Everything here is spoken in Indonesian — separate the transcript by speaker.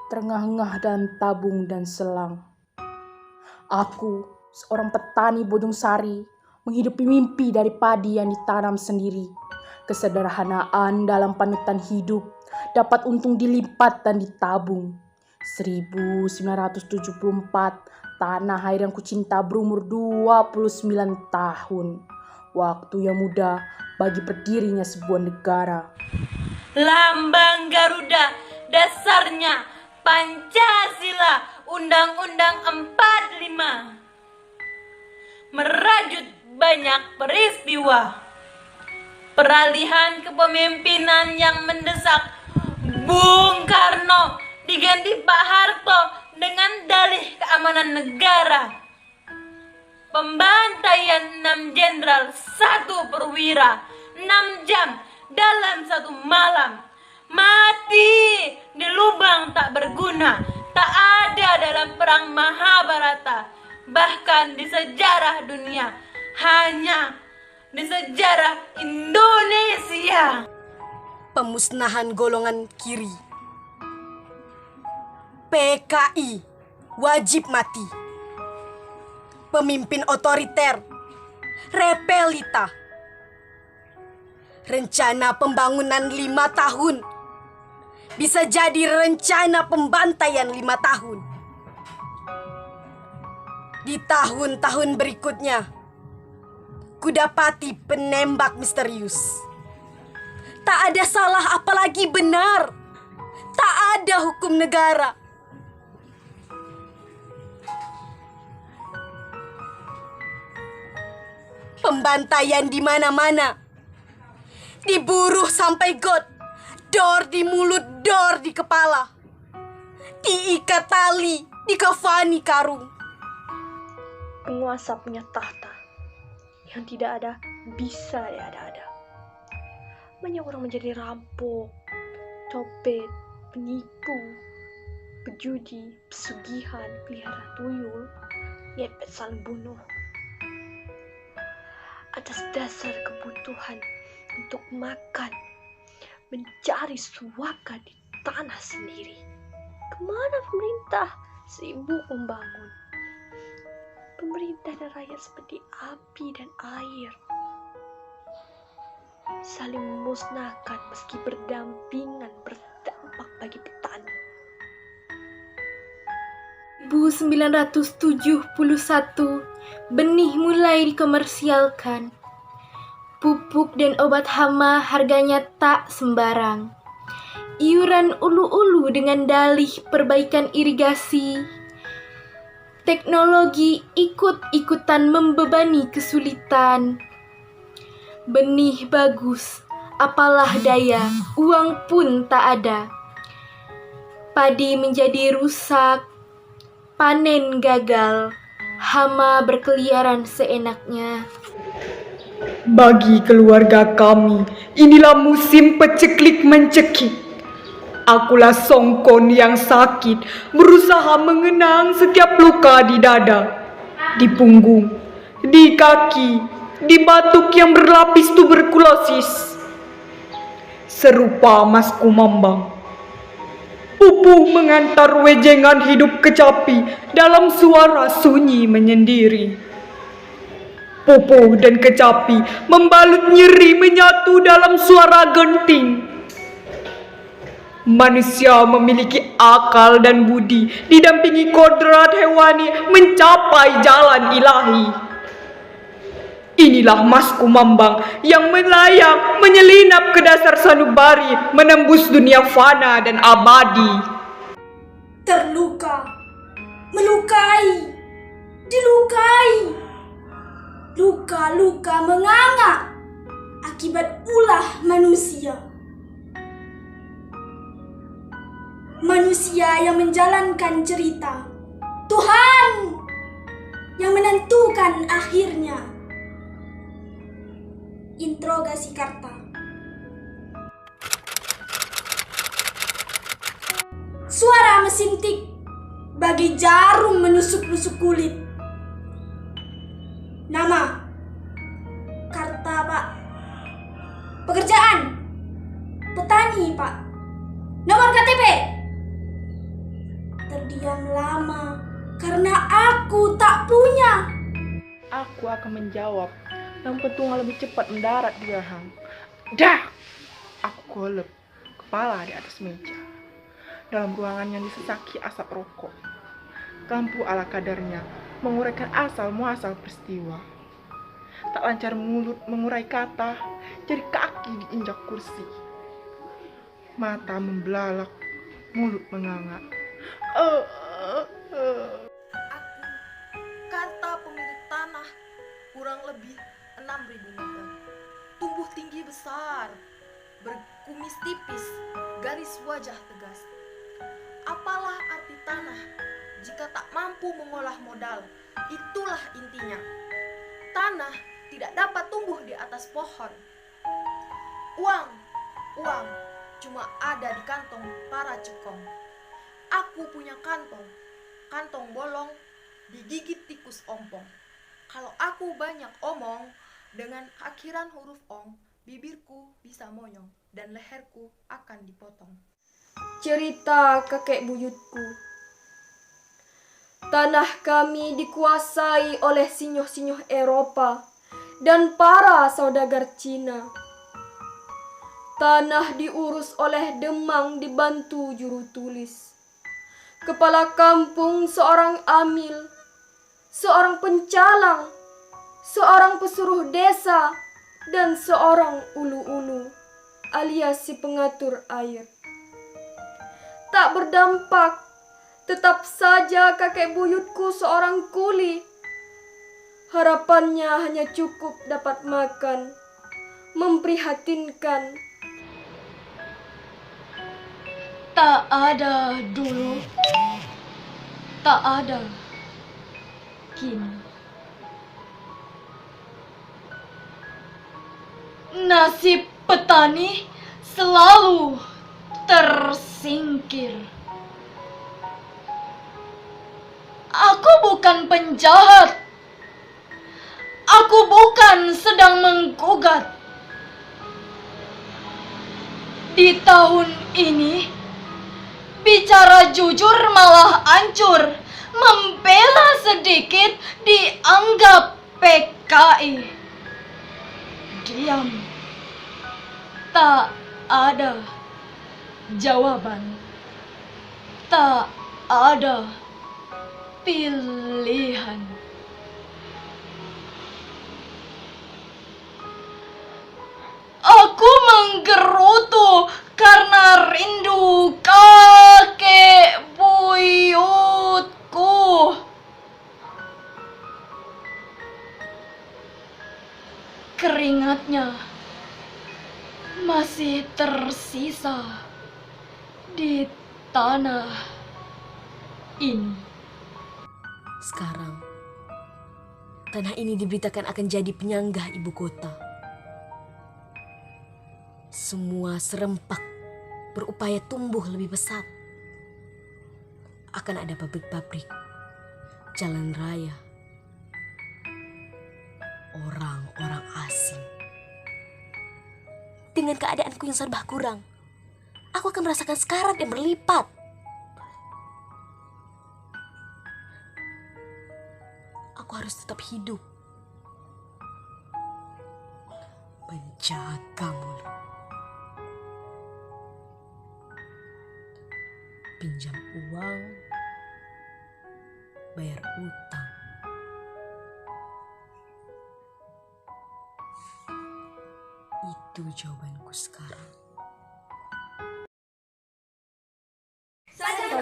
Speaker 1: terengah-engah dalam tabung dan selang. Aku, seorang petani Bojong Sari, menghidupi mimpi dari padi yang ditanam sendiri. Kesederhanaan dalam panutan hidup dapat untung dilipat dan ditabung. 1974, tanah air yang kucinta berumur 29 tahun. Waktu yang muda bagi berdirinya sebuah negara.
Speaker 2: Lambang Garuda, dasarnya Pancasila, Undang-Undang 45. Merajut banyak peristiwa. Peralihan kepemimpinan yang mendesak Bung Karno diganti Pak Harto dengan dalih keamanan negara. Pembantaian 6 jenderal 1 perwira 6 jam dalam 1 malam. Mati di lubang tak berguna, tak ada dalam perang Mahabharata, bahkan di sejarah dunia, hanya di sejarah Indonesia.
Speaker 3: Pemusnahan golongan kiri. PKI wajib mati. Pemimpin otoriter. Repelita. Rencana pembangunan 5 tahun bisa jadi rencana pembantaian 5 tahun. Di tahun-tahun berikutnya, kudapati penembak misterius. Tak ada salah apalagi benar. Tak ada hukum negara. Pembantaian di mana-mana. Diburu sampai got. Dor di mulut, dor di kepala. Diikat tali, dikafani karung.
Speaker 4: Penguasa punya tahta yang tidak ada bisa ada-ada. Banyak orang menjadi rampok, copet, penipu, pejudi, pesugihan, pelihara tuyul, ngepet saling bunuh. Atas dasar kebutuhan untuk makan, mencari suaka di tanah sendiri. Kemana pemerintah sibuk membangun? Pemerintah dan rakyat seperti api dan air, saling memusnahkan meski berdampingan, berdampak bagi petani.
Speaker 5: 1971, benih mulai dikomersialkan. Pupuk dan obat hama harganya tak sembarang. Iuran ulu-ulu dengan dalih perbaikan irigasi. Teknologi ikut-ikutan membebani kesulitan. Benih bagus, apalah daya, uang pun tak ada. Padi menjadi rusak, panen gagal, hama berkeliaran seenaknya.
Speaker 6: Bagi keluarga kami, inilah musim peceklik mencekik. Akulah Songkon yang sakit, berusaha mengenang setiap luka di dada, di punggung, di kaki, di batuk yang berlapis tuberkulosis. Serupa Mas Kumambang, Pupuh mengantar wejengan hidup kecapi dalam suara sunyi menyendiri. Pupuh dan kecapi membalut nyeri menyatu dalam suara genting. Manusia memiliki akal dan budi, didampingi kodrat hewani mencapai jalan ilahi. Inilah Mas Kumambang yang melayang menyelinap ke dasar sanubari, menembus dunia fana dan abadi.
Speaker 3: Terluka, melukai, dilukai. Luka-luka menganga akibat ulah manusia. Manusia yang menjalankan cerita, Tuhan yang menentukan akhirnya. Interogasi Karta. Suara mesin tik bagi jarum menusuk-nusuk kulit. Nama Karta, Pak. Pekerjaan petani, Pak. Nomor KTP
Speaker 5: berdiam lama karena aku tak punya.
Speaker 1: Aku akan menjawab, yang petungan lebih cepat mendarat di rahang. Dah! Aku golep kepala di atas meja. Dalam ruangan yang disesaki asap rokok. Lampu ala kadarnya menguraikan asal muasal peristiwa. Tak lancar mulut mengurai kata, jadi kaki diinjak kursi. Mata membelalak, mulut menganga.
Speaker 3: Kata pemilik tanah, kurang lebih 6.000 meter. Tumbuh tinggi besar, berkumis tipis, garis wajah tegas. Apalah arti tanah jika tak mampu mengolah modal? Itulah intinya. Tanah tidak dapat tumbuh di atas pohon. Uang cuma ada di kantong para cekong. Aku punya kantong bolong, digigit tikus ompong. Kalau aku banyak omong, dengan akhiran huruf ong, bibirku bisa monyong dan leherku akan dipotong.
Speaker 4: Cerita kakek buyutku. Tanah kami dikuasai oleh sinyoh-sinyoh Eropa dan para saudagar Cina. Tanah diurus oleh Demang dibantu juru tulis. Kepala kampung seorang amil, seorang pencalang, seorang pesuruh desa, dan seorang ulu-ulu alias si pengatur air. Tak berdampak, tetap saja kakek buyutku seorang kuli. Harapannya hanya cukup dapat makan, memprihatinkan.
Speaker 5: Tak ada dulu, tak ada kini. Nasib petani selalu tersingkir. Aku bukan penjahat. Aku bukan sedang menggugat. Di tahun ini, bicara jujur malah ancur, membela sedikit dianggap PKI. Diam, tak ada jawaban, tak ada pilihan. Aku menggerutu karena rindu kakek buyutku. Keringatnya masih tersisa di tanah ini.
Speaker 3: Sekarang, tanah ini diberitakan akan jadi penyanggah ibu kota. Semua serempak berupaya tumbuh lebih pesat. Akan ada pabrik-pabrik, jalan raya, orang-orang asing. Dengan keadaanku yang serba kurang, aku akan merasakan sekarat yang berlipat. Aku harus tetap hidup, menjaga mulut, pinjam uang, bayar utang. Itu jawabanku sekarang.
Speaker 4: Saja